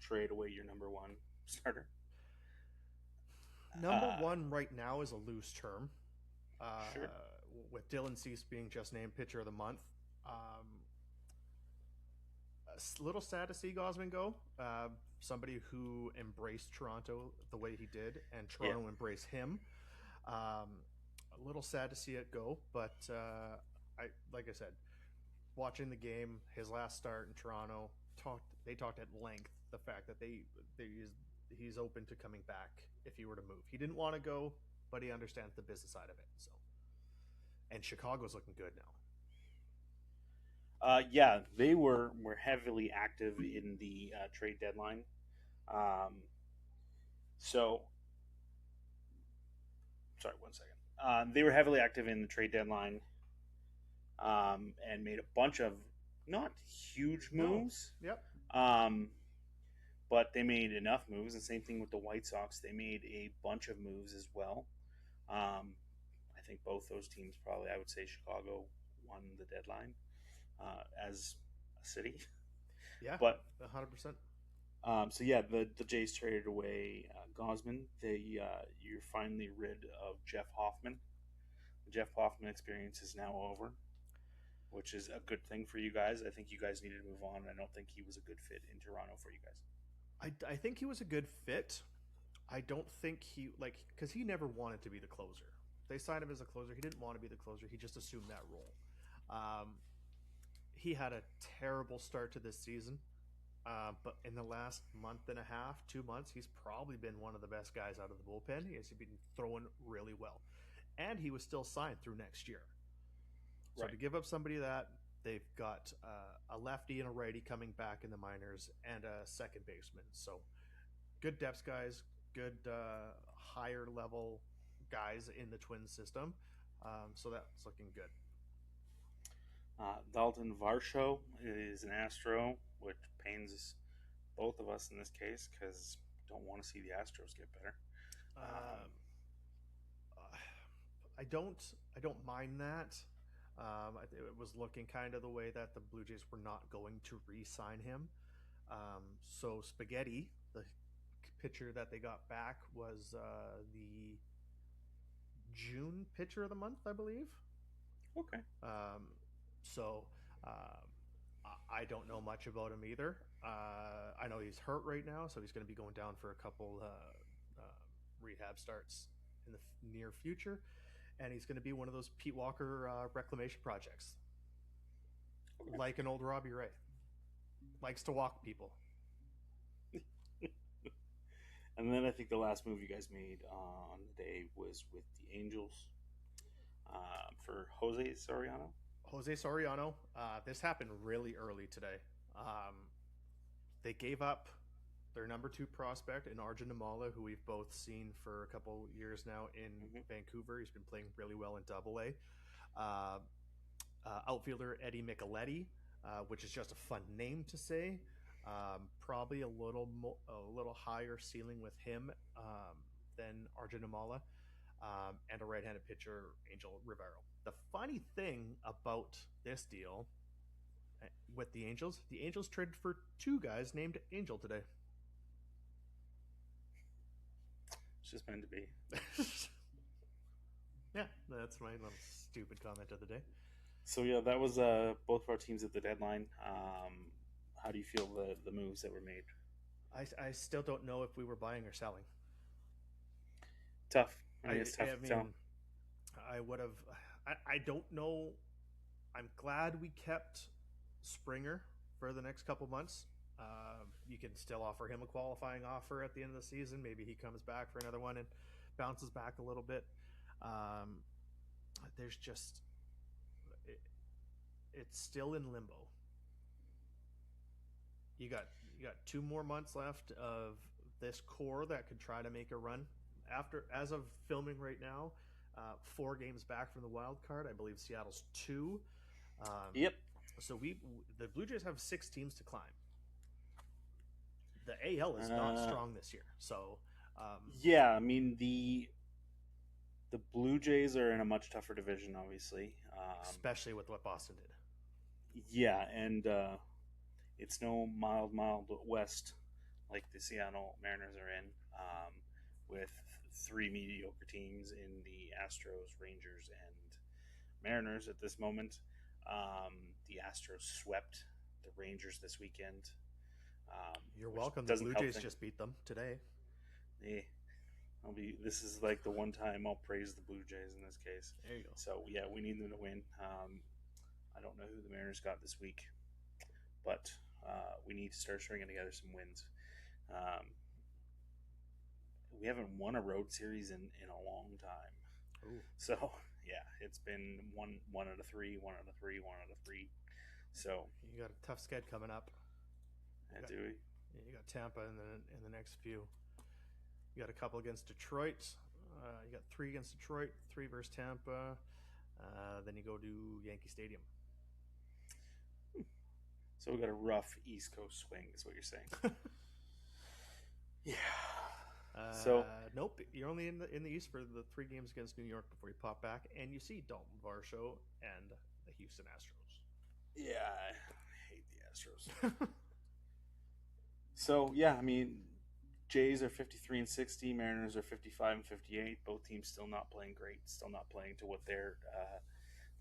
trade away your number 1 starter. Number 1 right now is a loose term. Sure. with Dylan Cease being just named pitcher of the month. A little sad to see Gosman go. Somebody who embraced Toronto the way he did, and Toronto embraced him. A little sad to see it go, but like I said, watching the game, his last start in Toronto, they talked at length the fact that he's open to coming back if he were to move. He didn't want to go, but he understands the business side of it. So, and Chicago's looking good now. Yeah, they were heavily active in the trade deadline. So, sorry, 1 second. They were heavily active in the trade deadline and made a bunch of not huge moves. No. Yep. But they made enough moves. And same thing with the White Sox. They made a bunch of moves as well. I think both those teams probably, I would say Chicago won the deadline as a city. Yeah, but 100%. So yeah, the Jays traded away Gosman. You're finally rid of Jeff Hoffman. The Jeff Hoffman experience is now over, which is a good thing for you guys. I think you guys needed to move on. I don't think he was a good fit in Toronto for you guys. I think he was a good fit. I don't think because he never wanted to be the closer. They signed him as a closer. He didn't want to be the closer. He just assumed that role. He had a terrible start to this season. But in the last month and a half, 2 months, he's probably been one of the best guys out of the bullpen. He has been throwing really well. And he was still signed through next year. So to give up somebody that, they've got a lefty and a righty coming back in the minors and a second baseman. So good depth guys, good higher level guys in the Twins system. So that's looking good. Dalton Varsho is an Astro, which pains both of us in this case because don't want to see the Astros get better. I don't mind that. It was looking kind of the way that the Blue Jays were not going to re-sign him. So Spaghetti, the pitcher that they got back, was the June pitcher of the month, I believe. Okay. So I don't know much about him either. I know he's hurt right now, so he's going to be going down for a couple rehab starts in the near future. And he's going to be one of those Pete Walker reclamation projects. Okay. Like an old Robbie Ray. Likes to walk people. And then I think the last move you guys made on the day was with the Angels for Jose Soriano. Jose Soriano. This happened really early today. They gave up their number 2 prospect in Arjun Namala, who we've both seen for a couple years now in Vancouver. He's been playing really well in Double-A. Outfielder Eddie Micheletti, which is just a fun name to say. Probably a little higher ceiling with him than Arjun Namala, and a right-handed pitcher, Angel Rivero. The funny thing about this deal with the Angels traded for 2 guys named Angel today. It's just meant to be. Yeah, that's my little stupid comment of the day. So yeah, that was both of our teams at the deadline. How do you feel the moves that were made? I still don't know if we were buying or selling. Tough. It's tough to tell. I would have. I don't know. I'm glad we kept Springer for the next couple months. You can still offer him a qualifying offer at the end of the season. Maybe he comes back for another one and bounces back a little bit. There's just it's still in limbo. You got 2 more months left of this core that could try to make a run. As of filming right now, 4 games back from the wild card. I believe Seattle's 2. Yep. So the Blue Jays have 6 teams to climb. The AL is not strong this year. So yeah, I mean the Blue Jays are in a much tougher division, obviously, especially with what Boston did. Yeah, and it's no mild West like the Seattle Mariners are in, with 3 mediocre teams in the Astros, Rangers, and Mariners at this moment. The Astros swept the Rangers this weekend. You're Which welcome. The doesn't Blue help Jays things. just beat them today. Eh, This is like the one time I'll praise the Blue Jays in this case. There you go. So yeah, we need them to win. I don't know who the Mariners got this week, but we need to start stringing together some wins. Um, we haven't won a road series in a long time. Ooh. So yeah, it's been one out of three, one out of three, one out of three. So You got a tough sched coming up. do we? You got Tampa in the next few. You got a couple against Detroit. You got 3 against Detroit, 3 versus Tampa. Then you go to Yankee Stadium. So we got a rough East Coast swing, is what you're saying. Yeah. So nope, you're only in the East for the 3 games against New York before you pop back, and you see Dalton Varsho and the Houston Astros. yeah, I hate the Astros. So yeah, I mean, Jays are 53 and 60, Mariners are 55 and 58. Both teams still not playing great, still not playing to what their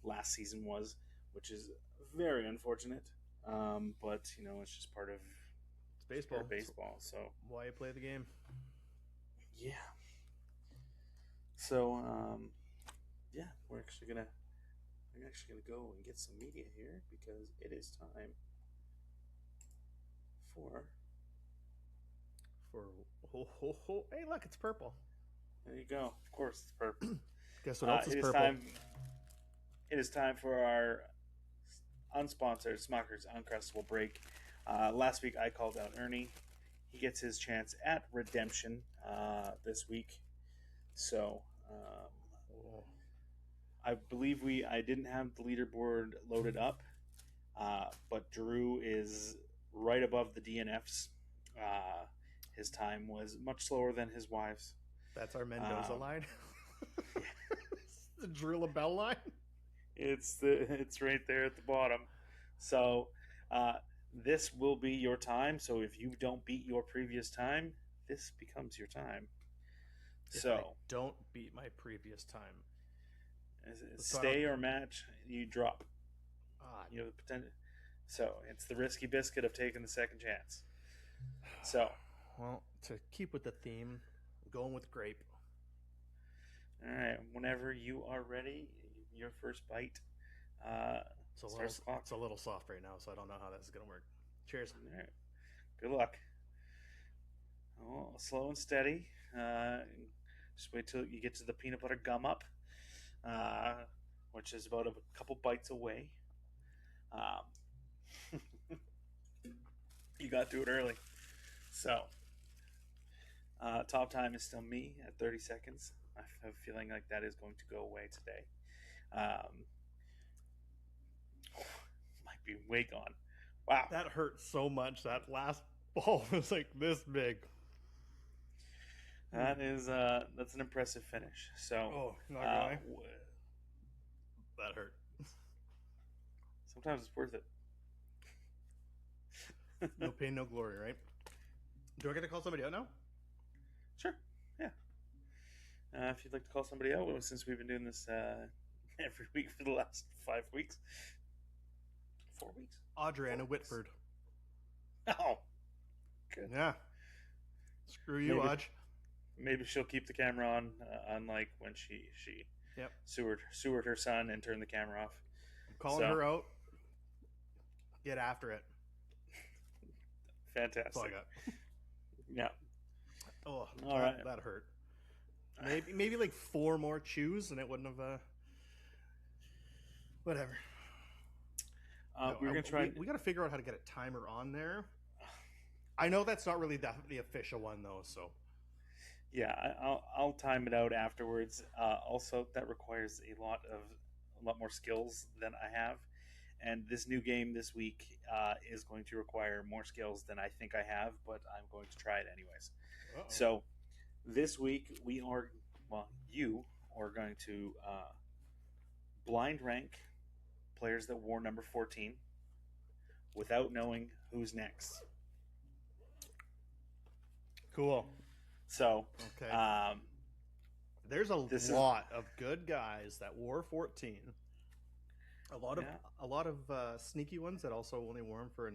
last season was, which is very unfortunate. But it's just part of Baseball. So Why you play the game? yeah. So yeah, I'm actually gonna go and get some media here because it is time for. Hey, look, it's purple. There you go. Of course, it's purple. Guess what else is It is purple? It is time for our unsponsored Smuckers Uncrustable break. Last week I called out Ernie. He gets his chance at redemption this week. So I believe I didn't have the leaderboard loaded up, but Drew is right above the DNFs. His time was much slower than his wife's. That's our Mendoza line. The Drill a Bell line. It's right there at the bottom. So this will be your time. So if you don't beat your previous time, this becomes your time. If So I don't beat my previous time, stay or match, you drop. You have the potential. So it's the risky biscuit of taking the second chance. So, well, to keep with the theme, I'm going with grape. All right, whenever you are ready, your first bite. It's a little soft right now, so I don't know how this is going to work. Cheers. All right. Good luck. Oh, slow and steady. Just wait till you get to the peanut butter gum up, which is about a couple bites away. You got through it early. So, top time is still me at 30 seconds. I have a feeling like that is going to go away today. Might be way gone. Wow. That hurt so much. That last ball was like this big. That's an impressive finish. So, not really. That hurt. Sometimes it's worth it. No pain, no glory, right? Do I get to call somebody out now? Sure. Yeah. If you'd like to call somebody out, since we've been doing this every week for the last 5 weeks. 4 weeks? Adriana Whitford. Oh. Good. Yeah. Screw you, Aj. Maybe she'll keep the camera on, unlike when she yep. sewered her son and turned the camera off. I'm calling her out. Get after it. Fantastic. That's all I got. Yeah. Oh, all right. That hurt. Maybe like 4 more chews and it wouldn't have. Whatever. We're gonna try. We got to figure out how to get a timer on there. I know that's not really the official one though, so. Yeah, I'll time it out afterwards. Also, that requires a lot more skills than I have, and this new game this week is going to require more skills than I think I have. But I'm going to try it anyways. Uh-oh. So this week you are going to blind rank players that wore number 14 without knowing who's next. Cool. So, okay. There's a lot of good guys that wore 14 A lot of sneaky ones that also only wore them for a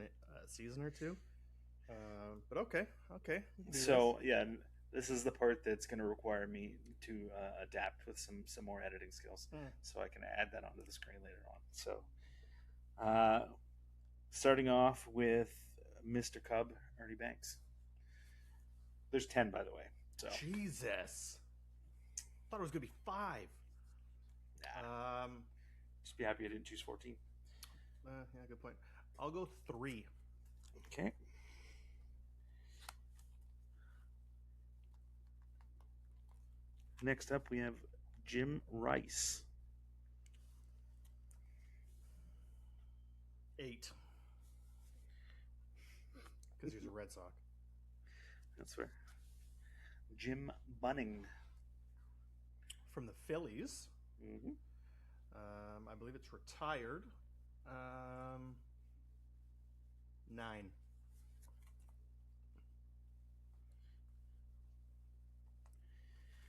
season or two. But okay. So yeah, this is the part that's going to require me to adapt with some more editing skills, so I can add that onto the screen later on. So, starting off with Mr. Cub, Ernie Banks. There's 10, by the way. So Jesus, thought it was gonna be 5. Nah. Just be happy I didn't choose 14. Yeah, good point. I'll go 3. Okay. Next up, we have Jim Rice. 8. Because he's a Red Sox. That's fair. Jim Bunning. From the Phillies. Mm-hmm. I believe it's retired. 9.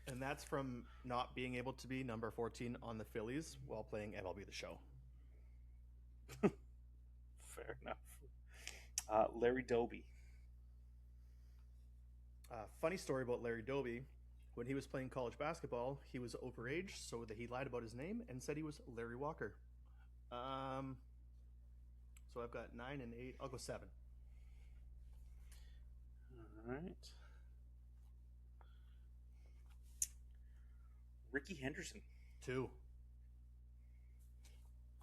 And that's from not being able to be number 14 on the Phillies while playing MLB The Show. Fair enough. Larry Doby. Funny story about Larry Doby. When he was playing college basketball, he was overage, so that he lied about his name and said he was Larry Walker. So I've got 9 and 8. I'll go 7. All right. Ricky Henderson. 2.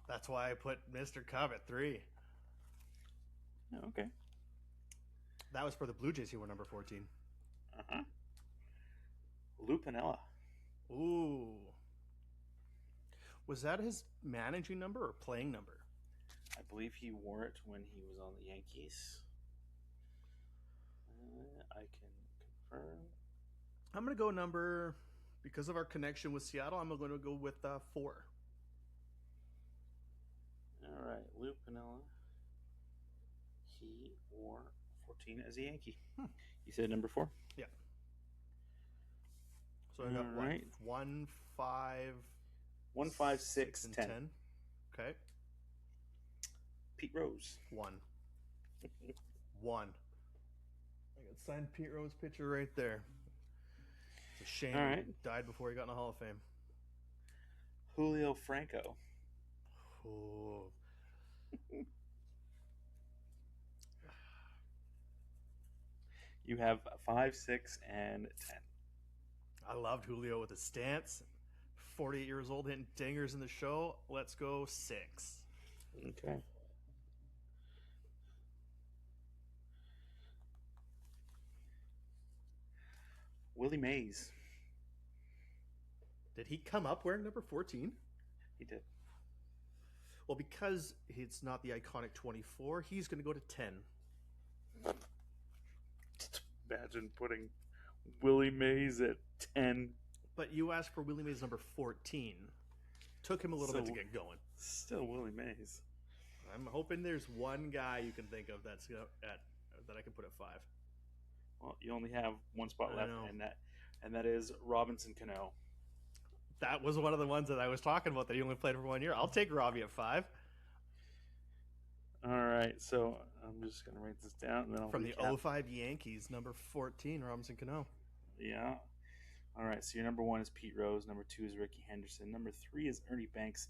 That's why I put Mr. Cub at 3. Oh, okay. That was for the Blue Jays, who were number 14. Uh-huh. Lou Piniella. Ooh. Was that his managing number or playing number? I believe he wore it when he was on the Yankees. I can confirm. I'm going to go number, because of our connection with Seattle, I'm going to go with 4. All right, Lou Piniella. He wore 14 as a Yankee. You said number 4? Yeah. So I got 1, 5, 1, 5, 6, 10. Okay. Pete Rose. 1. 1. I got signed Pete Rose picture right there. It's a shame he died before he got in the Hall of Fame. Julio Franco. Oh. You have 5, 6, and 10. I loved Julio with his stance. 48 years old, hitting dingers in the show. Let's go 6. Okay. Willie Mays. Did he come up wearing number 14? He did. Well, because it's not the iconic 24, he's going to go to 10. Just imagine putting Willie Mays at 10. But you asked for Willie Mays number 14. Took him a little bit to get going. Still Willie Mays. I'm hoping there's one guy you can think of that's that I can put at 5. Well, you only have one spot left, and that is Robinson Cano. That was one of the ones that I was talking about that he only played for 1 year. I'll take Robbie at 5. All right, so I'm just going to write this down. And then from the 05 Yankees, number 14, Robinson Cano. Yeah. All right, so your number 1 is Pete Rose. Number 2 is Ricky Henderson. Number 3 is Ernie Banks.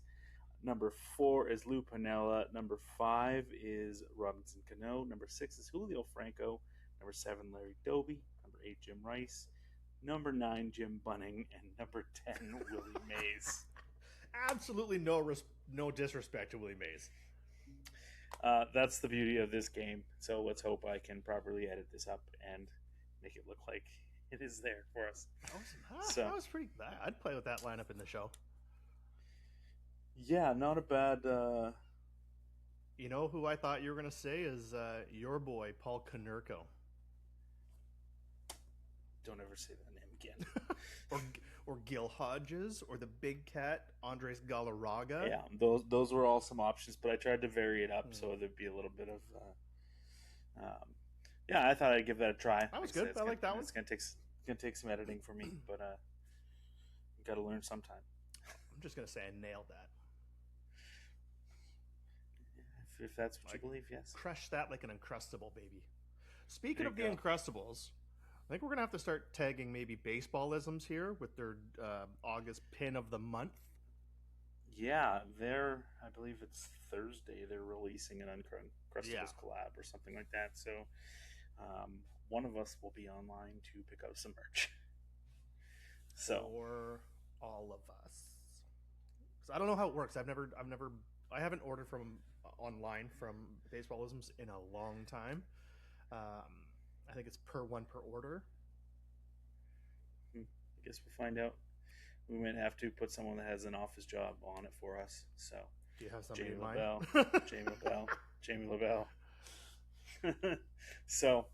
Number 4 is Lou Piniella. Number 5 is Robinson Cano. Number 6 is Julio Franco. Number 7, Larry Doby. Number 8, Jim Rice. Number 9, Jim Bunning. And number 10, Willie Mays. Absolutely no disrespect to Willie Mays. That's the beauty of this game. So let's hope I can properly edit this up and make it look like it is there for us. That was pretty bad. I'd play with that lineup in the show. Yeah, not a bad... You know who I thought you were going to say is your boy, Paul Konerko. Don't ever say that name again. or Gil Hodges, or the big cat, Andres Galarraga. Yeah, those were all some options, but I tried to vary it up so there'd be a little bit of... yeah, I thought I'd give that a try. That was good. I like that one. It's going to take some editing for me, but you got to learn sometime. I'm just going to say I nailed that. if that's what Like, you believe, yes. crush that like an Uncrustable, baby. Speaking There of you the go. Uncrustables, I think we're going to have to start tagging maybe baseballisms here with their August pin of the month. Yeah, I believe it's Thursday, they're releasing an Uncrustables collab or something like that. So one of us will be online to pick up some merch. So For all of us. Because I don't know how it works. I haven't ordered from online from baseballisms in a long time. I think it's per order. I guess we'll find out. We might have to put someone that has an office job on it for us. So Do you have somebody Jamie in mind? LaBelle, Jamie LaBelle. So,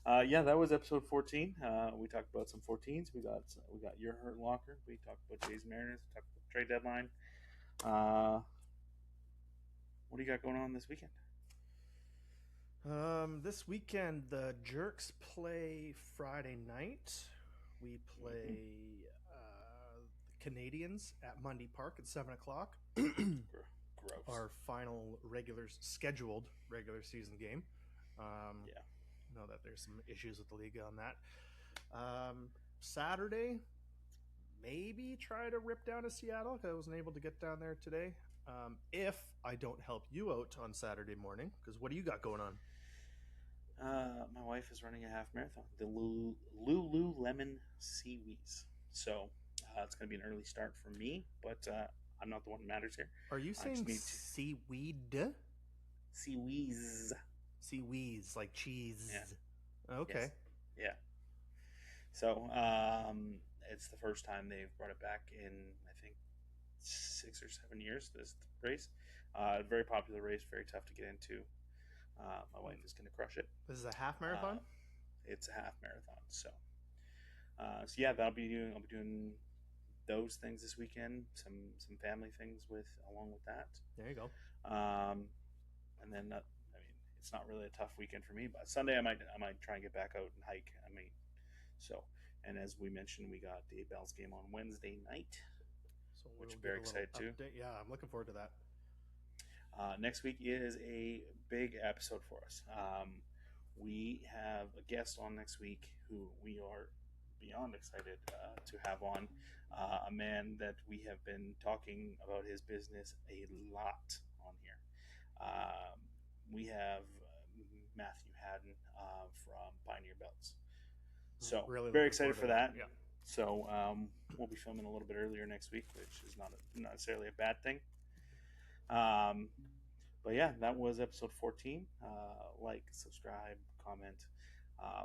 yeah, that was episode 14. We talked about some 14s. We got Your Hurt Locker. We talked about Jays Mariners. We talked about trade deadline. What do you got going on this weekend? This weekend the Jerks play Friday night. We play the Canadians at Mundy Park at 7:00. Gross. Our final scheduled regular season game. Yeah. Know that there's some issues with the league on that. Saturday, maybe try to rip down to Seattle because I wasn't able to get down there today. If I don't help you out on Saturday morning, because what do you got going on? My wife is running a half marathon, the Lululemon Seaweeds. So it's going to be an early start for me, but I'm not the one that matters here. Are you saying seaweed? Seaweeds. Seaweeds, like cheese. Yeah. Okay. Yes. Yeah. So it's the first time they've brought it back in, I think, 6 or 7 years, this race. Very popular race, very tough to get into. My wife is going to crush it. This is a half marathon? It's a half marathon. So yeah, I'll be doing those things this weekend, some family things along with that. There you go. And then it's not really a tough weekend for me, but Sunday I might try and get back out and hike. And as we mentioned, we got the Bells game on Wednesday night, so which I'm very excited too. Yeah, I'm looking forward to that. Next week is a big episode for us. We have a guest on next week who we are beyond excited to have on. A man that we have been talking about his business a lot on here. We have Matthew Haddon from Pioneer Belts. So really very excited for that. Yeah. So we'll be filming a little bit earlier next week, which is not necessarily a bad thing. But yeah, that was episode 14. Like, subscribe, comment.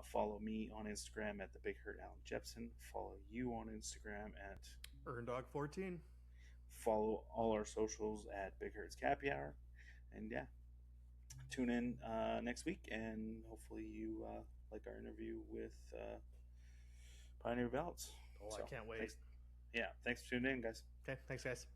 Follow me on Instagram at the Big Hurt Allan Jepsen. Follow you on Instagram at EarnDog14. Follow all our socials at Big Hurt's Cappy Hour. And yeah, tune in next week, and hopefully you like our interview with Pioneer Belts. I can't wait. Thanks for tuning in, guys. Okay, thanks, guys.